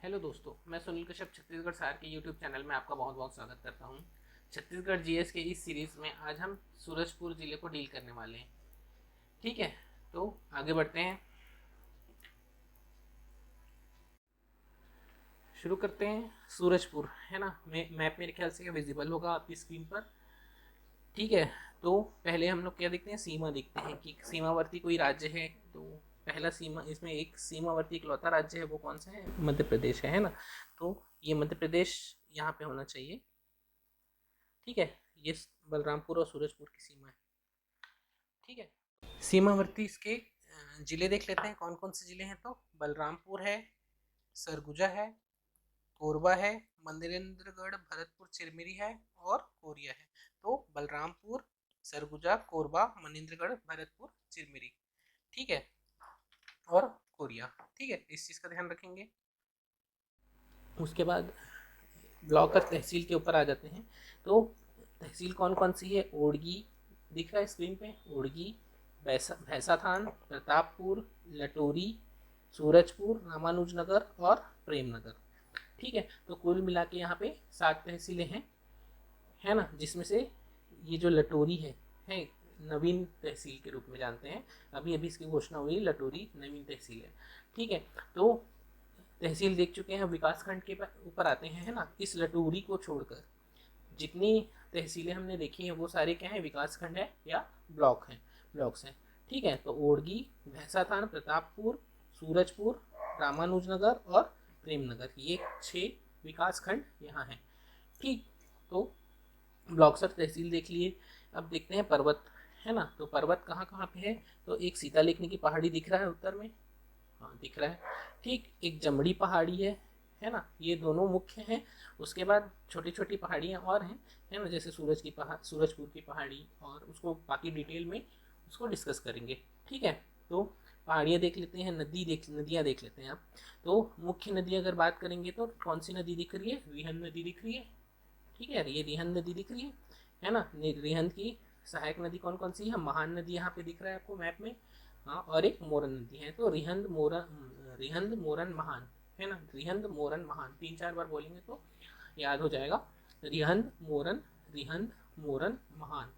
Hello दोस्तों, मैं सुनील कश्यप छत्तीसगढ़ सार के यूट्यूब चैनल में आपका बहुत बहुत स्वागत करता हूं। छत्तीसगढ़ जीएस के इस सीरीज़ में आज हम सूरजपुर ज़िले को डील करने वाले हैं। ठीक है, तो आगे बढ़ते हैं, शुरू करते हैं। सूरजपुर है ना, मैप मेरे ख्याल से विजिबल होगा आपकी स्क्रीन पर। ठीक है, तो पहले हम लोग क्या देखते हैं, सीमा देखते हैं कि सीमावर्ती कोई राज्य है। तो पहला सीमा, इसमें एक सीमावर्ती इकलौता राज्य है, वो कौन सा है? मध्य प्रदेश है ना। तो ये मध्य प्रदेश यहाँ पे होना चाहिए। ठीक है, ये बलरामपुर और सूरजपुर की सीमा है। ठीक है, सीमावर्ती इसके जिले देख लेते हैं, कौन कौन से जिले हैं। तो बलरामपुर है, सरगुजा है, कोरबा है, मनेन्द्रगढ़, भरतपुर, चिरमिरी है और कोरिया है। तो बलरामपुर, सरगुजा, कोरबा, मनेन्द्रगढ़, भरतपुर, चिरमिरी। ठीक है, और कोरिया। ठीक है, इस चीज़ का ध्यान रखेंगे। उसके बाद ब्लॉक और तहसील के ऊपर आ जाते हैं। तो तहसील कौन कौन सी है? ओड़गी दिख रहा है स्क्रीन पे, ओड़गी, भैंसा थान, प्रतापपुर, लटोरी, सूरजपुर, रामानुजनगर और प्रेमनगर। ठीक है, तो कुल मिला के यहाँ पे 7 तहसीलें हैं, है ना, जिसमें से ये जो लटोरी है नवीन तहसील के रूप में जानते हैं। अभी अभी इसकी घोषणा हुई, लटोरी नवीन तहसील है। ठीक है, तो तहसील देख चुके हैं, विकास खंड के ऊपर आते हैं, है ना। इस लटोरी को छोड़कर जितनी तहसीलें हमने देखी हैं वो सारे क्या हैं? विकास खंड है या ब्लॉक्स हैं। ठीक है, तो ओड़गी, भैंसाथान, प्रतापपुर, सूरजपुर, रामानुजनगर और प्रेमनगर, ये 6 विकास खंड यहाँ हैं। ठीक, तो ब्लॉक्स और तहसील देख लिए। अब देखते हैं पर्वत, है ना। तो पर्वत कहाँ कहाँ पे है? तो एक सीता लेखनी की पहाड़ी दिख रहा है उत्तर में, हाँ दिख रहा है। ठीक, एक जमड़ी पहाड़ी है ना, ये दोनों मुख्य हैं। उसके बाद छोटी छोटी पहाड़ियाँ और हैं, है ना, जैसे सूरजपुर की पहाड़ी, और उसको बाकी डिटेल में उसको डिस्कस करेंगे। ठीक है, तो पहाड़ियाँ देख लेते हैं, नदियाँ देख लेते हैं आप। तो मुख्य नदी अगर बात करेंगे तो कौन सी नदी दिख रही है? रिहंद नदी दिख रही है। ठीक है, ये रिहंद नदी दिख रही है ना। रिहंद की सहायक नदी कौन कौन सी है? महान नदी यहाँ पे दिख रहा है आपको मैप में, हाँ, और एक मोरन नदी है। तो रिहंद मोरन महान, है ना। रिहंद मोरन महान 3-4 बार बोलेंगे तो याद हो जाएगा। रिहंद मोरन, रिहंद मोरन महान,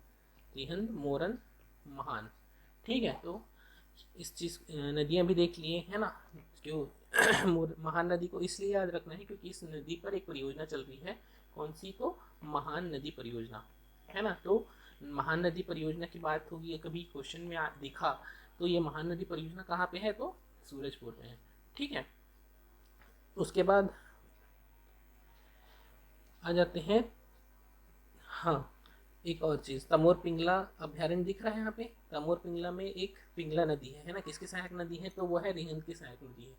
रिहंद मोरन महान। ठीक है, तो इस चीज़ नदियाँ भी देख लिए, है ना। क्यों महान नदी को इसलिए याद रखना है क्योंकि इस नदी पर एक परियोजना चल रही है। कौन सी? तो महान नदी परियोजना, है ना। तो महान नदी परियोजना की बात होगी, कभी क्वेश्चन में दिखा तो ये महान नदी परियोजना कहाँ पे है? तो सूरजपुर में है। ठीक है, उसके बाद आ जाते हैं, हाँ, एक और चीज़, तमोर पिंगला अभ्यारण्य दिख रहा है यहाँ पे। तमोर पिंगला में एक पिंगला नदी है ना। किसकी सहायक नदी है? तो वो है रिहंद की सहायक नदी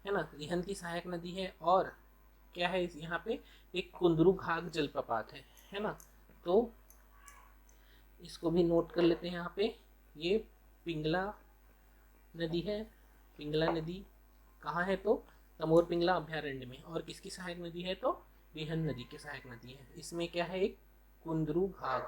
है ना। रिहंद की सहायक नदी है। और क्या है यहाँ पे? एक कुंदरू घाघ जलप्रपात है ना। तो इसको भी नोट कर लेते हैं यहाँ पे। ये पिंगला नदी है। पिंगला नदी कहाँ है? तो तमोर पिंगला अभ्यारण्य में। और किसकी सहायक नदी है? तो रिहंद नदी की सहायक नदी है। इसमें क्या है? एक कुंदरू घाघ,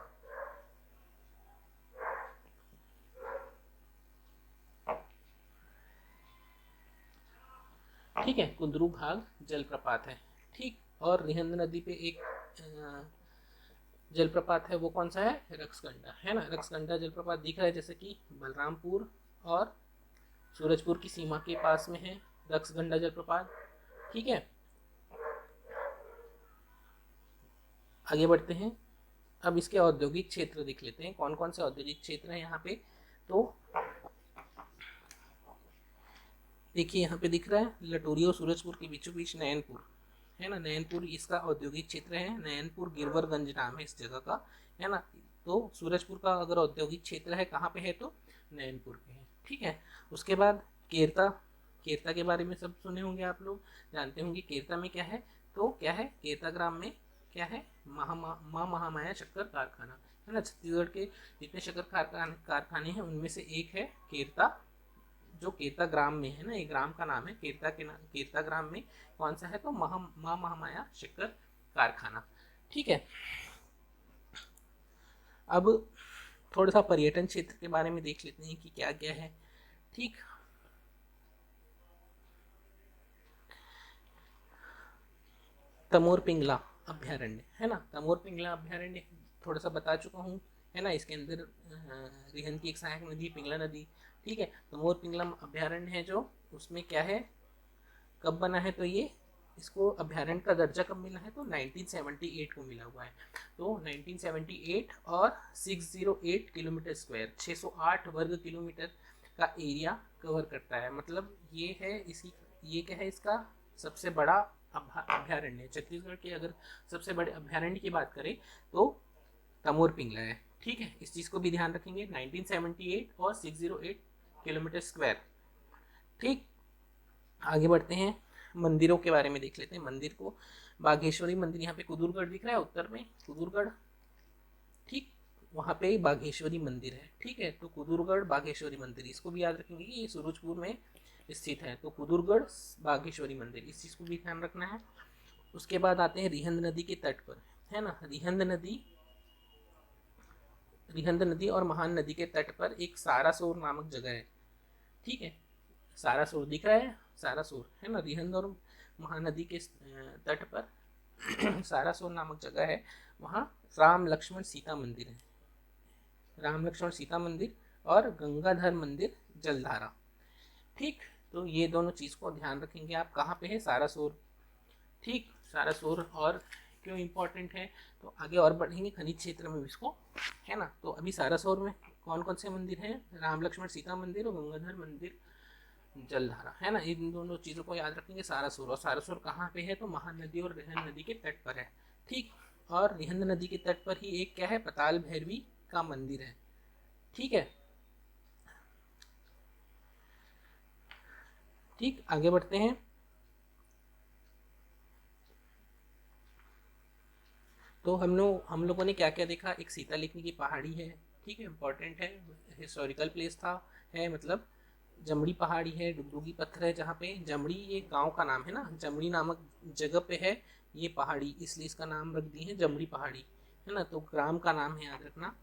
ठीक है, कुंदरू घाघ जलप्रपात है। ठीक, और रिहंद नदी पे एक जलप्रपात है, वो कौन सा है? रक्सगंडा, है ना। रक्सगंडा जलप्रपात दिख रहा है, जैसे कि बलरामपुर और सूरजपुर की सीमा के पास में है रक्सगंडा जलप्रपात। ठीक है, आगे बढ़ते हैं। अब इसके औद्योगिक क्षेत्र देख लेते हैं, कौन कौन से औद्योगिक क्षेत्र हैं यहाँ पे। तो देखिए यहाँ पे दिख रहा है लटोरी और सूरजपुर के बीचों बीच नैनपुर, है ना। नैनपुर इसका औद्योगिक क्षेत्र है। नैनपुर गिरवरगंज नाम है इस जगह का, है ना। तो सूरजपुर का अगर औद्योगिक क्षेत्र है कहाँ पे है? तो नैनपुर पे है। ठीक है, उसके बाद केरता। केरता के बारे में सब सुने होंगे आप लोग, जानते होंगे केरता में क्या है। तो क्या है? केरता ग्राम में क्या है? माँ महामाया शक्कर कारखाना, है ना। छत्तीसगढ़ के जितने शक्कर कारखाने हैं उनमें से एक है केरता, जो केरता ग्राम में है ना। ये ग्राम का नाम है केरता के नाम। केरता ग्राम में कौन सा है? तो माँ महामाया शक्कर कारखाना। ठीक है, अब थोड़ा सा पर्यटन क्षेत्र के बारे में देख लेते हैं कि क्या क्या है। ठीक, तमोर पिंगला अभ्यारण्य है ना, तमोर पिंगला अभ्यारण्य थोड़ा सा बता चुका हूँ है ना। इसके अंदर रिहंद की एक सहायक नदी पिंगला नदी, ठीक है। तमोर पिंगला अभ्यारण्य है जो, उसमें क्या है, कब बना है, तो ये इसको अभ्यारण्य का दर्जा कब मिला है, तो 1978 को मिला हुआ है। तो 1978 और 608 किलोमीटर स्क्वायर, 608 वर्ग किलोमीटर का एरिया कवर करता है। मतलब ये है इसी, ये क्या है, इसका सबसे बड़ा अभ्यारण्य। छत्तीसगढ़ के अगर सबसे बड़े अभ्यारण्य की बात करें तो तमोर पिंगला है, ठीक है। इस चीज़ को भी ध्यान रखेंगे, 1978 और 608 किलोमीटर स्क्वायर, ठीक। आगे बढ़ते हैं, मंदिरों के बारे में देख लेते हैं। मंदिर को बाघेश्वरी मंदिर, यहाँ पे कुदूरगढ़ दिख रहा है उत्तर में, कुदूरगढ़, ठीक, वहाँ पे बाघेश्वरी मंदिर है, ठीक है। तो कुदूरगढ़ बाघेश्वरी मंदिर, इसको भी याद रखेंगे कि ये सूरजपुर में स्थित है। तो कुदूरगढ़ बाघेश्वरी मंदिर, इस चीज़ को भी ध्यान रखना है। उसके बाद आते हैं रिहंद नदी के तट पर, है ना। रिहंद नदी और महान नदी के तट पर एक सारासोर नामक जगह है, ठीक है। सारासोर दिख रहा है, सारासोर है ना, रिहंद और महानदी के तट पर सारासोर नामक जगह है। वहाँ राम लक्ष्मण सीता मंदिर है, राम लक्ष्मण सीता मंदिर और गंगाधर मंदिर जलधारा, ठीक। तो ये दोनों चीज़ को ध्यान रखेंगे आप। कहाँ पे है, सारासोर, ठीक। सारासोर और क्यों इम्पोर्टेंट है, तो आगे और बढ़ेंगे खनिज क्षेत्र में इसको, है ना। तो अभी सारासोर में कौन कौन से मंदिर हैं, राम लक्ष्मण सीता मंदिर और गंगाधर मंदिर जलधारा, है ना। इन दोनों चीज़ों को याद रखेंगे। सारासुर, और सारासुर कहाँ पे है, तो महानदी और रिहंद नदी के तट पर है, ठीक। और रिहंद नदी के तट पर ही एक क्या है, पताल भैरवी का मंदिर है, ठीक है, ठीक। आगे बढ़ते हैं। तो हम लोगों ने क्या क्या देखा, एक सीता लिखने की पहाड़ी है, ठीक है, इंपॉर्टेंट है, हिस्टोरिकल प्लेस था, है मतलब। जमड़ी पहाड़ी है, डुगडुगी पत्थर है, जहाँ पे जमड़ी ये गांव का नाम है ना, जमड़ी नामक जगह पे है ये पहाड़ी, इसलिए इसका नाम रख दी है जमड़ी पहाड़ी, है ना। तो ग्राम का नाम है, याद रखना,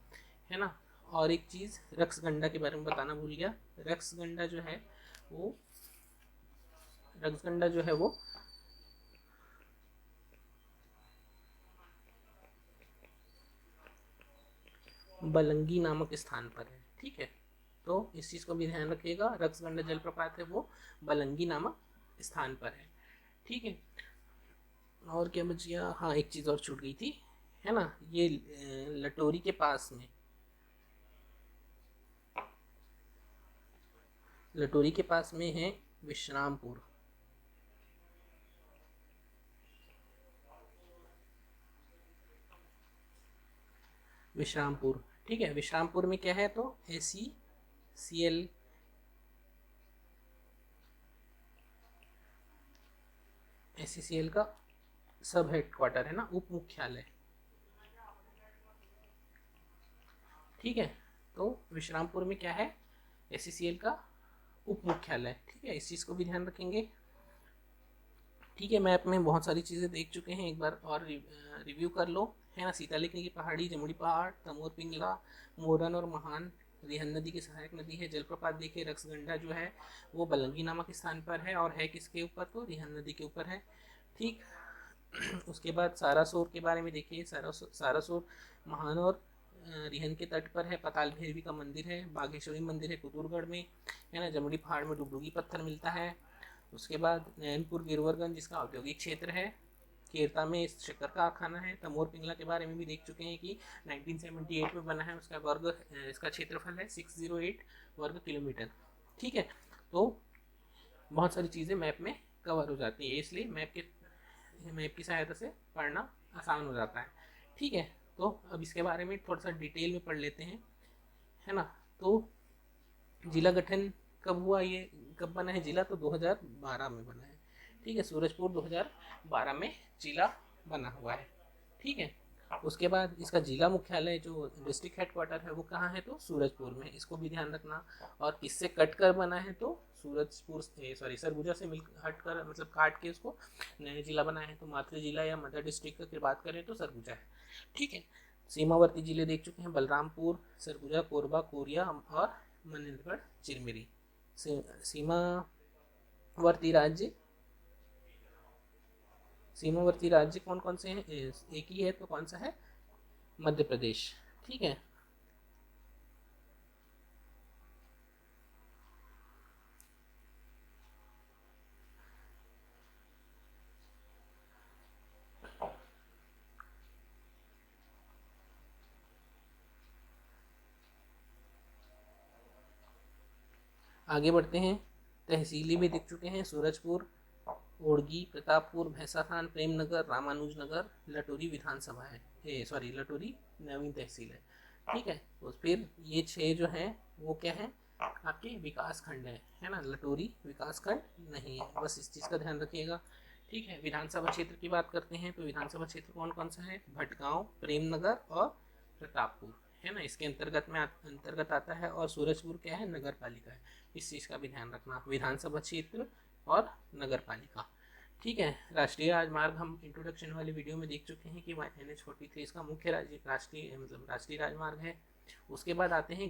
है ना। और एक चीज़ रक्सगंडा के बारे में बताना भूल गया। रक्सगंडा जो है वो, रक्सगंडा जो है वो बलंगी नामक स्थान पर है, ठीक है। तो इस चीज़ को भी ध्यान रखिएगा, रक्सगंडा जलप्रपात है वो बलंगी नामक स्थान पर है, ठीक है। और क्या बच गया, हाँ एक चीज़ और छूट गई थी, है ना। ये लटोरी के पास में, लटोरी के पास में है विश्रामपुर, विश्रामपुर, ठीक है। विश्रामपुर में क्या है, तो ACCL, ACCL का सब हेडक्वार्टर है ना, उप मुख्यालय, ठीक है। तो विश्रामपुर में क्या है, ACCL का उप मुख्यालय, ठीक है। इस चीज़ को भी ध्यान रखेंगे, ठीक है। मैप में बहुत सारी चीज़ें देख चुके हैं, एक बार और रिव्यू कर लो, है ना। सीता लिखने की पहाड़ी, जमुड़ी पहाड़, तमोर पिंगला, मोरन और महान रिहंद नदी की सहायक नदी है, जलप्रपात देखिए रक्सगंडा जो है वो बलंगी नामक स्थान पर है, और है किसके ऊपर, तो रिहंद नदी के ऊपर है, ठीक। उसके बाद सारासोर के बारे में देखिए, सारासोर महान और रिहंद के तट पर है, पताल भैरवी का मंदिर है, बागेश्वरी मंदिर है कुदूरगढ़ में, है ना। जमुड़ी पहाड़ में डुगडुगी पत्थर मिलता है। उसके बाद नैनपुर गिरवरगंज जिसका औद्योगिक क्षेत्र है, केरता में शक्कर कारखाना है। तमोर पिंगला के बारे में भी देख चुके हैं कि 1978 में बना है, उसका वर्ग, इसका क्षेत्रफल है 608 वर्ग किलोमीटर, ठीक है। तो बहुत सारी चीज़ें मैप में कवर हो जाती है, इसलिए मैप की सहायता से पढ़ना आसान हो जाता है, ठीक है। तो अब इसके बारे में थोड़ा सा डिटेल में पढ़ लेते हैं, है ना। तो जिला गठन कब हुआ, ये कब बना है जिला, तो 2012 में बना है, ठीक है। सूरजपुर 2012 में जिला बना हुआ है, ठीक है। उसके बाद इसका जिला मुख्यालय जो डिस्ट्रिक्ट हेडक्वार्टर है वो कहाँ है, तो सूरजपुर में, इसको भी ध्यान रखना। और किससे कट कर बना है, तो सूरजपुर, सॉरी सरगुजा से मिल हट कर, मतलब काट के उसको नया जिला बनाया है। तो मातृ जिला या मदर डिस्ट्रिक्ट की बात करें तो सरगुजा है, ठीक है। सीमावर्ती जिले देख चुके हैं, बलरामपुर, सरगुजा, कोरबा, कोरिया और मनेन्द्रगढ़ चिरमिरी। सीमावर्ती राज्य, सीमावर्ती राज्य कौन कौन से हैं? एक ही है, तो कौन सा है? मध्य प्रदेश। ठीक है। आगे बढ़ते हैं। तहसीलें भी देख चुके हैं, सूरजपुर, ओड़गी, प्रतापपुर, भैंसाखान, प्रेमनगर, रामानुजनगर, लटोरी विधानसभा है, सॉरी लटोरी नवीन तहसील है। ठीक है। तो फिर ये 6 जो हैं वो क्या है? आपके विकास खंड है ना। लटोरी विकास खंड नहीं है, बस इस चीज़ का ध्यान रखिएगा। ठीक है। विधानसभा क्षेत्र की बात करते हैं, तो विधानसभा क्षेत्र कौन कौन सा है? भटगांव, प्रेमनगर और प्रतापपुर, है ना, इसके अंतर्गत आता है। और सूरजपुर क्या है? नगर पालिका है। इस चीज़ का भी ध्यान रखना, विधानसभा क्षेत्र और नगर पालिका। ठीक है। राष्ट्रीय राजमार्ग हम इंट्रोडक्शन वाली वीडियो में देख चुके हैं कि NH43 इसका मुख्य राष्ट्रीय राजमार्ग है। उसके बाद आते हैं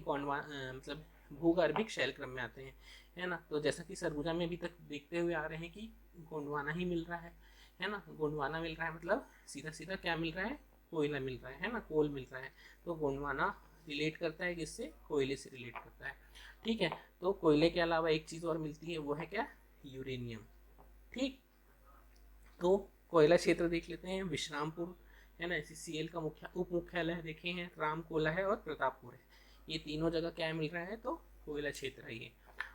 मतलब भूगर्भिक शैल क्रम में आते हैं, है ना। तो जैसा कि सरगुजा में अभी तक देखते हुए आ रहे हैं कि गोंडवाना ही मिल रहा है ना। गोंडवाना मिल रहा है मतलब सीधा सीधा क्या मिल रहा है? कोयला मिल रहा है ना, कोल मिल रहा है। तो गोंडवाना रिलेट करता है किससे? कोयले से रिलेट करता है। ठीक है। तो कोयले के अलावा एक चीज़ और मिलती है, वो है क्या? यूरेनियम। ठीक। तो कोयला क्षेत्र देख लेते हैं, विश्रामपुर है ना, SCCL का उप मुख्यालय देखे हैं, रामकोला है और प्रतापपुर है। ये तीनों जगह क्या मिल रहा है? तो कोयला क्षेत्र है ये।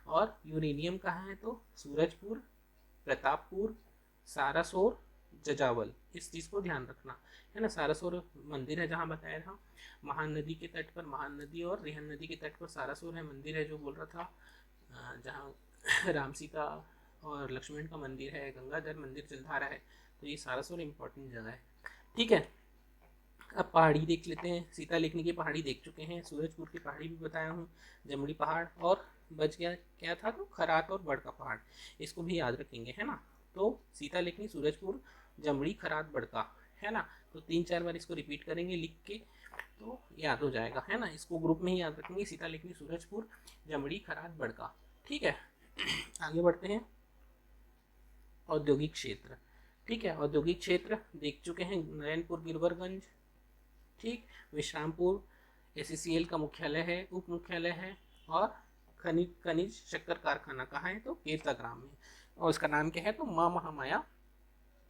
और यूरेनियम कहाँ है? तो सूरजपुर, प्रतापपुर, सारासोर, जजावल। इस चीज़ को ध्यान रखना, है ना। सारासोर मंदिर है जहाँ बताया था, महान नदी के तट पर, महान नदी और रिहन नदी के तट पर सारासोर है मंदिर है, जो बोल रहा था, जहाँ राम सीता और लक्ष्मण का मंदिर है, गंगाधर मंदिर जलधारा है। तो ये सारासुर इम्पोर्टेंट जगह है। ठीक है। अब पहाड़ी देख लेते हैं। सीता लेखनी की पहाड़ी देख चुके हैं, सूरजपुर की पहाड़ी भी बताया हूँ, जमड़ी पहाड़, और बच गया क्या था? तो खरात और बड़का पहाड़, इसको भी याद रखेंगे, है ना। तो सीता लेखनी, सूरजपुर, जमड़ी, खरात, बड़का, है ना। तो 3-4 बार इसको रिपीट करेंगे लिख के, तो याद हो जाएगा, है ना। इसको ग्रुप में ही याद रखेंगे, सीता लेखनी, सूरजपुर, जमड़ी, खरात, बड़का। ठीक है। आगे बढ़ते हैं। औद्योगिक क्षेत्र। ठीक है। औद्योगिक क्षेत्र देख चुके हैं, नारायणपुर, गिरवरगंज। ठीक। विश्रामपुर SCCL का मुख्यालय है, उप मुख्यालय है। और खनिज शक्कर कारखाना कहाँ है? तो कीर्ताग्राम में। और उसका नाम क्या है? तो माँ महामाया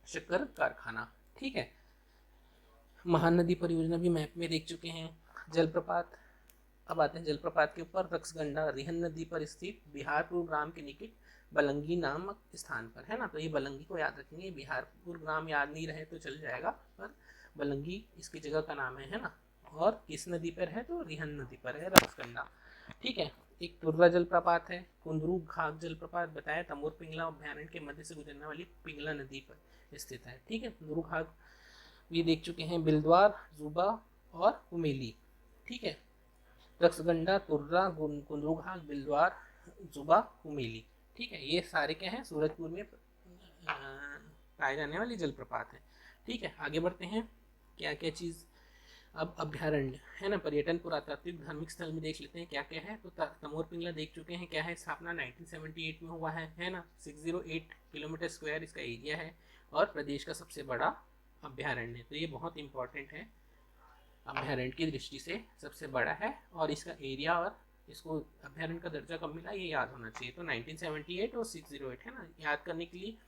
शक्कर कारखाना। ठीक है। महान नदी परियोजना भी मैप में देख चुके हैं। जलप्रपात, अब आते हैं जलप्रपात के ऊपर। रक्सगंडा रिहन नदी पर स्थित बिहारपुर ग्राम के निकट बलंगी नामक स्थान पर, है ना। तो ये बलंगी को याद रखेंगे, बिहारपुर ग्राम याद नहीं रहे तो चल जाएगा, पर बलंगी इसकी जगह का नाम है ना। और किस नदी पर है? तो रिहन नदी पर है रक्सगंडा। ठीक है। एक तुर्रा जलप्रपात है, कुंदरू घाघ जलप्रपात बताया, तमोर पिंगला अभ्यारण्य के मध्य से गुजरने वाली पिंगला नदी पर स्थित है। ठीक है। कुंदरू घाघ भी देख चुके हैं, बिलद्वार, जुबा और कुमेली। ठीक है। रक्सगंडा, तुर्रा, कुंदरूघाट, बिलद्वार, जुबा, कुमेली। ठीक है। ये सारे क्या हैं? सूरजपुर में पाए जाने वाली जलप्रपात है। ठीक है। आगे बढ़ते हैं। क्या क्या चीज़? अब अभ्यारण्य, है ना, पर्यटन, पुरातात्विक, धार्मिक स्थल में देख लेते हैं क्या क्या है। तो तमोर पिंगला देख चुके हैं, क्या है? स्थापना 1978 में हुआ है ना। 608 किलोमीटर स्क्वायर इसका एरिया है और प्रदेश का सबसे बड़ा अभ्यारण्य। तो ये बहुत इंपॉर्टेंट है, अभ्यारण्य की दृष्टि से सबसे बड़ा है। और इसका एरिया और इसको अभ्यारण्य का दर्जा कब मिला, ये याद होना चाहिए। तो 1978 और 608, है ना। याद करने के लिए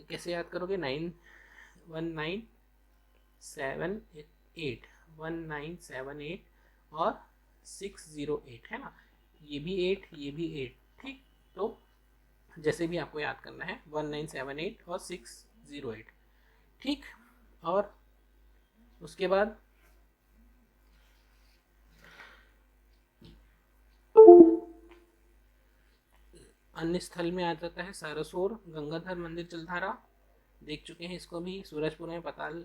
कैसे याद करोगे? 1978 और 608, है ना। ये भी 8, ये भी 8। ठीक। तो जैसे भी आपको याद करना है, 1978 और 608। ठीक। और उसके बाद अन्य स्थल में आ जाता है सारसोर, गंगाधर मंदिर जलधारा देख चुके हैं इसको भी। सूरजपुर में पताल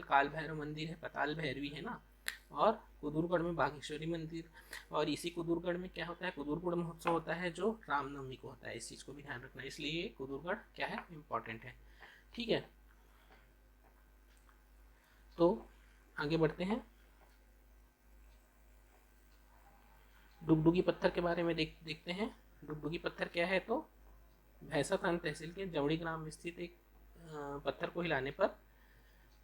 काल भैरव मंदिर है, पताल भैरवी, है ना। और कुदूरगढ़ में बागेश्वरी मंदिर। और इसी कुदूरगढ़ में क्या होता है? कुदूरगढ़ महोत्सव होता है जो रामनवमी को होता है। इस चीज़ को भी ध्यान रखना, इसलिए कुदूरगढ़ क्या है? इम्पॉर्टेंट है। ठीक है। तो आगे बढ़ते हैं। डुगडुगी पत्थर के बारे में देखते हैं। डुगडुगी पत्थर क्या है? तो भैंसाखान तहसील के जमड़ी ग्राम में स्थित एक पत्थर को हिलाने पर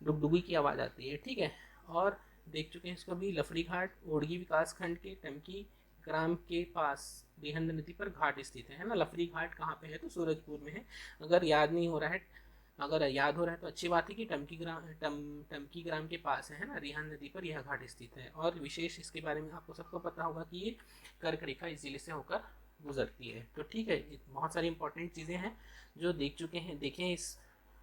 डुगडुगी की आवाज़ आती है। ठीक है, और देख चुके हैं इसको भी। लफड़ी घाट ओड़गी विकास खंड के टमकी ग्राम के पास रिहंद नदी पर घाट स्थित है ना। लफड़ी घाट कहाँ पे है? तो सूरजपुर में है। अगर याद नहीं हो रहा है, अगर याद हो रहा है तो अच्छी बात है कि टमकी ग्राम के पास है ना, रिहंद नदी पर यह घाट स्थित है। और विशेष इसके बारे में आपको सबको पता होगा कि ये कर्क रेखा इस जिले से होकर गुजरती है। तो ठीक है, बहुत सारी इंपॉर्टेंट चीज़ें हैं जो देख चुके हैं, देखें इस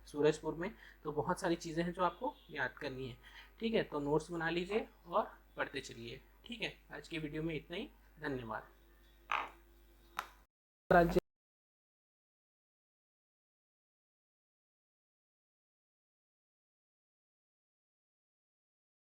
सूरजपुर में। तो बहुत सारी चीज़ें हैं जो आपको याद करनी है। ठीक है, तो नोट्स बना लीजिए और पढ़ते चलिए। ठीक है, आज की वीडियो में इतना ही। धन्यवाद। राज्य